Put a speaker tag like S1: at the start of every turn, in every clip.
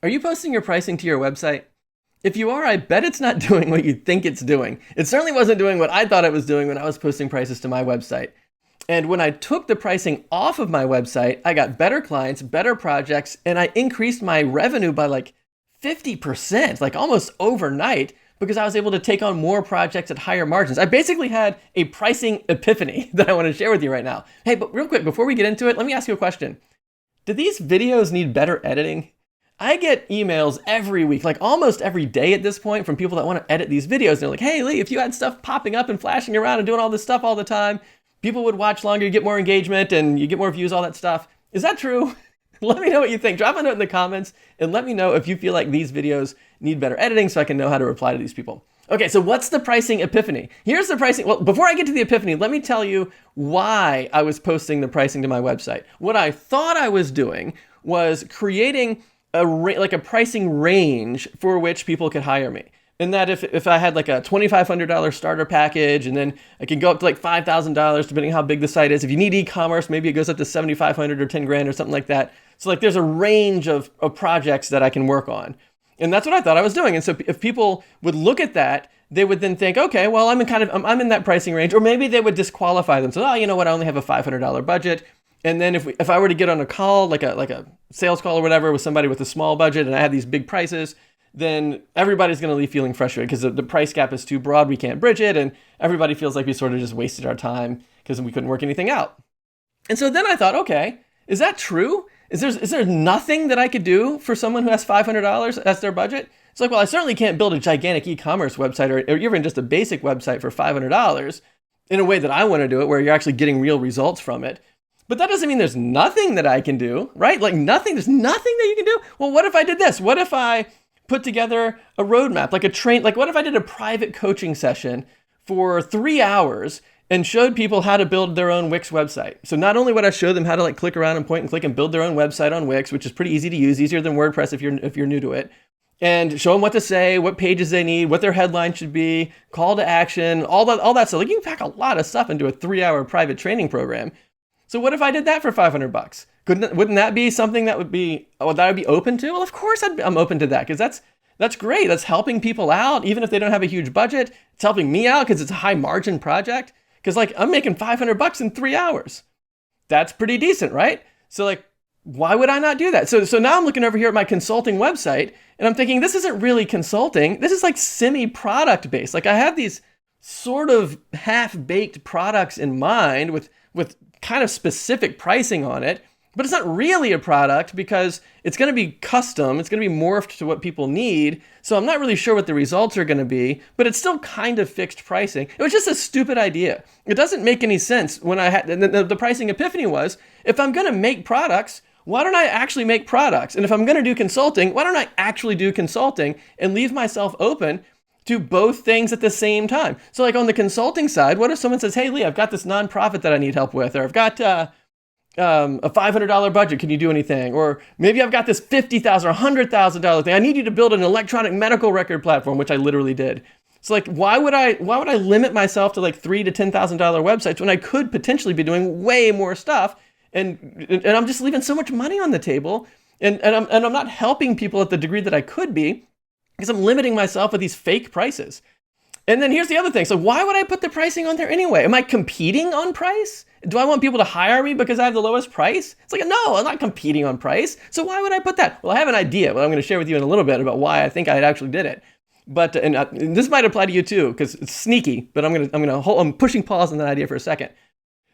S1: Are you posting your pricing to your website? If you are, I bet it's not doing what you think it's doing. It certainly wasn't doing what I thought it was doing when I was posting prices to my website. And when I took the pricing off of my website, I got better clients, better projects, and I increased my revenue by like 50%, like almost overnight, because I was able to take on more projects at higher margins. I basically had a pricing epiphany that I want to share with you right now. Hey, but real quick, before we get into it, let me ask you a question. Do these videos need better editing? I get emails every week, like almost every day at this point, from people that want to edit these videos. They're like, hey, Lee, if you had stuff popping up and flashing around and doing all this stuff all the time, people would watch longer, you get more engagement, and you get more views, all that stuff. Is that true? Let me know what you think. Drop a note in the comments and let me know if you feel like these videos need better editing so I can know how to reply to these people. Okay, so what's the pricing epiphany? Here's the pricing. Well, before I get to the epiphany, let me tell you why I was posting the pricing to my website. What I thought I was doing was creating a pricing range for which people could hire me. And that if I had like a $2,500 starter package, and then I can go up to like $5,000 depending on how big the site is. If you need e-commerce, maybe it goes up to $7,500 or 10 grand or something like that. So like there's a range of projects that I can work on. And that's what I thought I was doing. And so if people would look at that, they would then think, okay, well, I'm in that pricing range. Or maybe they would disqualify them. So, oh, you know what, I only have a $500 budget. And then if I were to get on a call, like a sales call or whatever with somebody with a small budget and I had these big prices, then everybody's going to leave feeling frustrated because the price gap is too broad, we can't bridge it, and everybody feels like we sort of just wasted our time because we couldn't work anything out. And so then I thought, okay, is that true? Is there nothing that I could do for someone who has $500 as their budget? It's like, well, I certainly can't build a gigantic e-commerce website or even just a basic website for $500 in a way that I want to do it, where you're actually getting real results from it. But that doesn't mean there's nothing that I can do, right? Like nothing, there's nothing that you can do. Well, what if I did this? What if I put together a roadmap, like what if I did a private coaching session for 3 hours and showed people how to build their own Wix website? So not only would I show them how to like click around and point and click and build their own website on Wix, which is pretty easy to use, easier than WordPress if you're new to it, and show them what to say, what pages they need, what their headline should be, call to action, all that stuff. Like you can pack a lot of stuff into a 3-hour private training program. So what if I did that for $500? Wouldn't that be something that I'd be open to? Well, of course I'm open to that, because that's great. That's helping people out, even if they don't have a huge budget. It's helping me out because it's a high margin project. Because like I'm making $500 in 3 hours. That's pretty decent, right? So like, why would I not do that? So now I'm looking over here at my consulting website and I'm thinking, this isn't really consulting. This is like semi-product based. Like I have these sort of half-baked products in mind with kind of specific pricing on it, but it's not really a product because it's going to be custom. It's going to be morphed to what people need. So I'm not really sure what the results are going to be, but it's still kind of fixed pricing. It was just a stupid idea. It doesn't make any sense when I had the pricing epiphany was, if I'm going to make products, why don't I actually make products? And if I'm going to do consulting, why don't I actually do consulting and leave myself open to both things at the same time? So like on the consulting side, what if someone says, hey, Lee, I've got this nonprofit that I need help with, or I've got a $500 budget, can you do anything? Or maybe I've got this $50,000 or $100,000 thing. I need you to build an electronic medical record platform, which I literally did. So like, why would I limit myself to like $3,000 to $10,000 websites when I could potentially be doing way more stuff? And I'm just leaving so much money on the table, and I'm not helping people at the degree that I could be, because I'm limiting myself with these fake prices. And then here's the other thing. So why would I put the pricing on there anyway? Am I competing on price? Do I want people to hire me because I have the lowest price? It's like, no, I'm not competing on price. So why would I put that? Well, I have an idea, but I'm going to share with you in a little bit about why I think I actually did it. But and this might apply to you too, because it's sneaky. But I'm pushing pause on that idea for a second.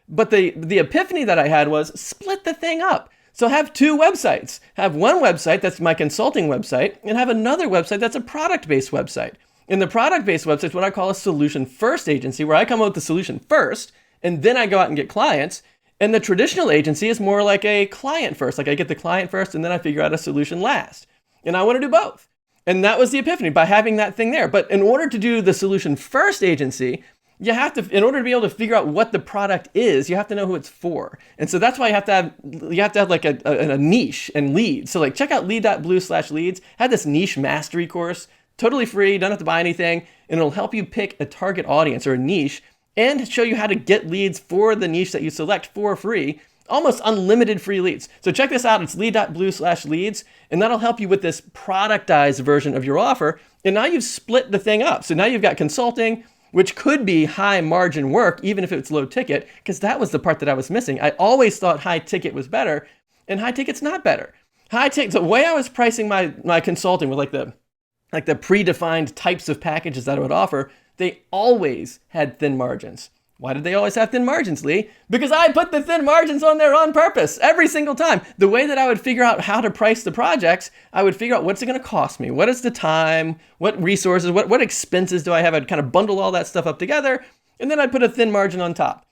S1: But the epiphany that I had was split the thing up. So have two websites. Have one website that's my consulting website, and have another website that's a product-based website. And the product-based website is what I call a solution-first agency, where I come up with the solution first, and then I go out and get clients. And the traditional agency is more like a client first. Like I get the client first, and then I figure out a solution last. And I want to do both. And that was the epiphany, by having that thing there. But in order to do the solution-first agency, you have to, in order to be able to figure out what the product is, you have to know who it's for. And so that's why you have to have like a niche and leads. So like check out lead.blue/leads. I had this niche mastery course, totally free, don't have to buy anything, and it'll help you pick a target audience or a niche and show you how to get leads for the niche that you select for free. almost unlimited free leads. So check this out. It's lead.blue/leads, and that'll help you with this productized version of your offer. And now you've split the thing up. So now you've got consulting, which could be high margin work, even if it's low ticket, because that was the part that I was missing. I always thought high ticket was better, and high ticket's not better. High ticket, the way I was pricing my consulting with like the predefined types of packages that I would offer, they always had thin margins. Why did they always have thin margins, Lee? Because I put the thin margins on there on purpose every single time. The way that I would figure out how to price the projects, I would figure out what's it going to cost me? What is the time? What resources? What expenses do I have? I'd kind of bundle all that stuff up together, and then I'd put a thin margin on top.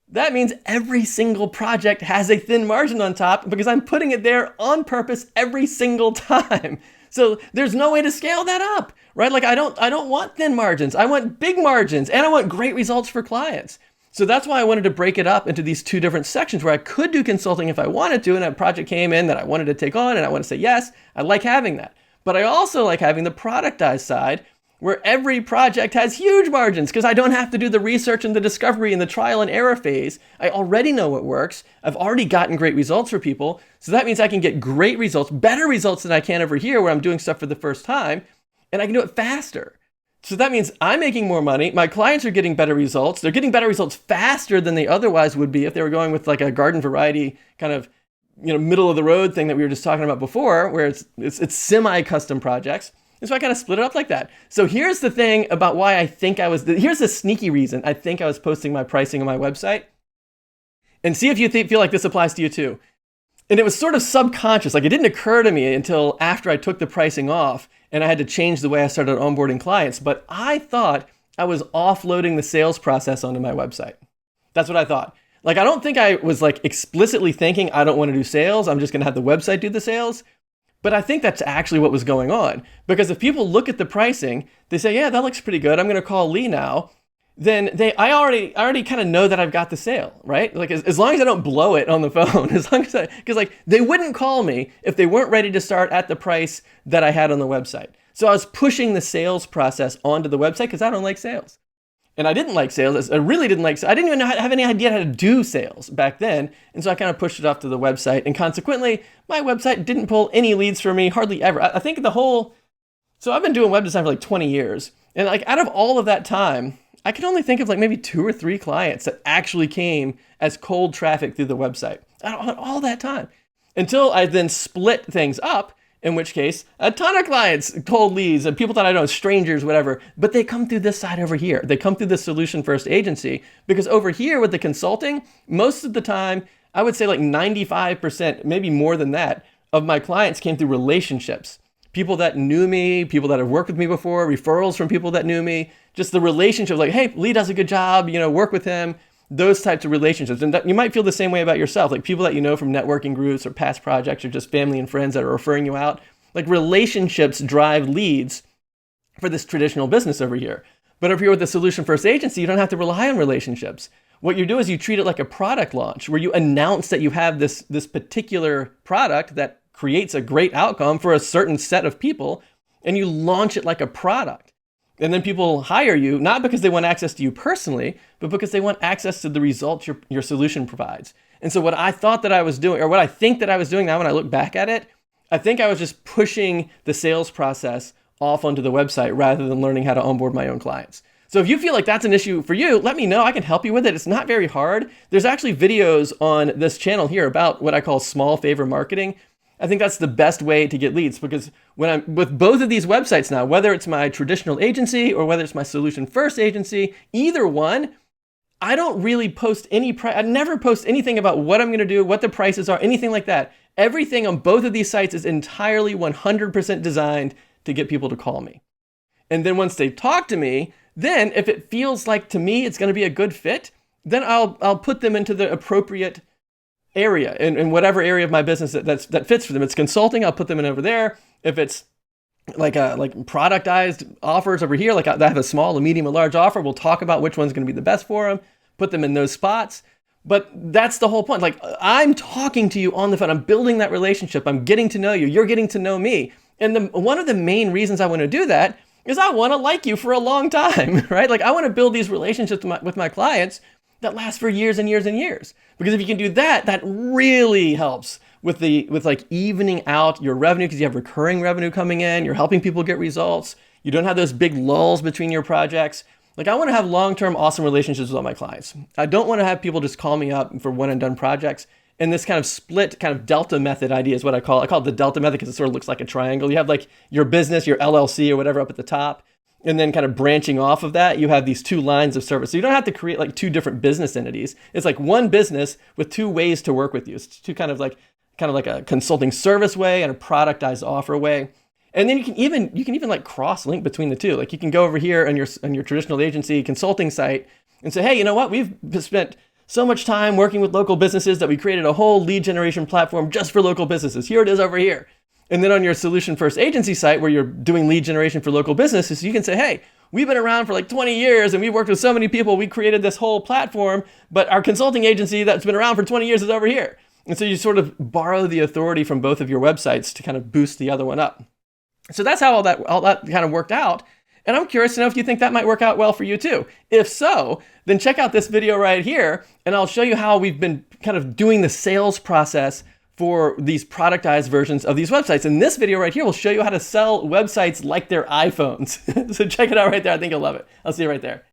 S1: That means every single project has a thin margin on top because I'm putting it there on purpose every single time. So there's no way to scale that up, right? Like I don't want thin margins. I want big margins, and I want great results for clients. So that's why I wanted to break it up into these two different sections where I could do consulting if I wanted to, and a project came in that I wanted to take on and I want to say yes. I like having that. But I also like having the productized side where every project has huge margins because I don't have to do the research and the discovery and the trial and error phase. I already know what works. I've already gotten great results for people. So that means I can get great results, better results than I can over here where I'm doing stuff for the first time, and I can do it faster. So that means I'm making more money. My clients are getting better results. They're getting better results faster than they otherwise would be if they were going with like a garden variety kind of, middle of the road thing that we were just talking about before, where it's semi-custom projects. And so I kind of split it up like that. So here's the thing about why I think here's the sneaky reason I think I was posting my pricing on my website. And see if you feel like this applies to you too. And it was sort of subconscious. Like it didn't occur to me until after I took the pricing off and I had to change the way I started onboarding clients. But I thought I was offloading the sales process onto my website. That's what I thought. Like, I don't think I was like explicitly thinking I don't want to do sales. I'm just going to have the website do the sales. But I think that's actually what was going on. Because if people look at the pricing, they say, yeah, that looks pretty good. I'm going to call Lee now. Then I already kind of know that I've got the sale, right? Like as long as I don't blow it on the phone, because like they wouldn't call me if they weren't ready to start at the price that I had on the website. So I was pushing the sales process onto the website because I don't like sales. And I didn't like sales. I really didn't like sales. I didn't even have any idea how to do sales back then. And so I kind of pushed it off to the website. And consequently, my website didn't pull any leads for me, hardly ever. I think so I've been doing web design for like 20 years. And like out of all of that time, I can only think of like maybe 2 or 3 clients that actually came as cold traffic through the website. Out of all that time. Until I then split things up, in which case, a ton of clients, cold leads, and people that I know, strangers, whatever, but they come through this side over here. They come through the solution first agency, because over here with the consulting, most of the time, I would say like 95%, maybe more than that, of my clients came through relationships. People that knew me, people that have worked with me before, referrals from people that knew me, just the relationship, like, hey, Lee does a good job, work with him. Those types of relationships. And you might feel the same way about yourself, like people that you know from networking groups or past projects or just family and friends that are referring you out. Like relationships drive leads for this traditional business over here. But if you're with a solution first agency, you don't have to rely on relationships. What you do is you treat it like a product launch where you announce that you have this particular product that creates a great outcome for a certain set of people, and you launch it like a product. And then people hire you, not because they want access to you personally, but because they want access to the results your solution provides. And so what I thought that I was doing, or what I think that I was doing now when I look back at it, I think I was just pushing the sales process off onto the website rather than learning how to onboard my own clients. So if you feel like that's an issue for you, let me know. I can help you with it. It's not very hard. There's actually videos on this channel here about what I call small favor marketing. I think that's the best way to get leads, because when I'm with both of these websites now, whether it's my traditional agency or whether it's my solution first agency, either one, I don't really post I never post anything about what I'm going to do, what the prices are, anything like that. Everything on both of these sites is entirely 100% designed to get people to call me. And then once they talk to me, then if it feels like to me it's going to be a good fit, then I'll put them into the appropriate area in whatever area of my business that fits for them. It's consulting, I'll put them in over there. If it's like productized offers over here, like I have a small, a medium, a large offer, we'll talk about which one's going to be the best for them, put them in those spots. But that's the whole point. Like I'm talking to you on the phone, I'm building that relationship, I'm getting to know you, you're getting to know me. And one of the main reasons I want to do that is I want to like you for a long time, right? Like I want to build these relationships with my clients that lasts for years and years and years. Because if you can do that, that really helps with like evening out your revenue, because you have recurring revenue coming in, you're helping people get results, you don't have those big lulls between your projects. Like, I want to have long-term awesome relationships with all my clients. I don't want to have people just call me up for one and done projects. And this kind of split, kind of delta method idea is what I call it. I call it the delta method because it sort of looks like a triangle. You have like your business, your LLC or whatever up at the top. And then kind of branching off of that, you have these two lines of service. So you don't have to create like two different business entities. It's like one business with two ways to work with you. It's two kind of like a consulting service way and a productized offer way. And then you can even like cross link between the two. Like, you can go over here on your traditional agency consulting site and say, hey, you know what? We've spent so much time working with local businesses that we created a whole lead generation platform just for local businesses. Here it is over here. And then on your solution first agency site where you're doing lead generation for local businesses, you can say, hey, we've been around for like 20 years and we've worked with so many people. We created this whole platform, but our consulting agency that's been around for 20 years is over here. And so you sort of borrow the authority from both of your websites to kind of boost the other one up. So that's how all that kind of worked out. And I'm curious to know if you think that might work out well for you too. If so, then check out this video right here, and I'll show you how we've been kind of doing the sales process for these productized versions of these websites. And this video right here will show you how to sell websites like they're iPhones. So check it out right there. I think you'll love it. I'll see you right there.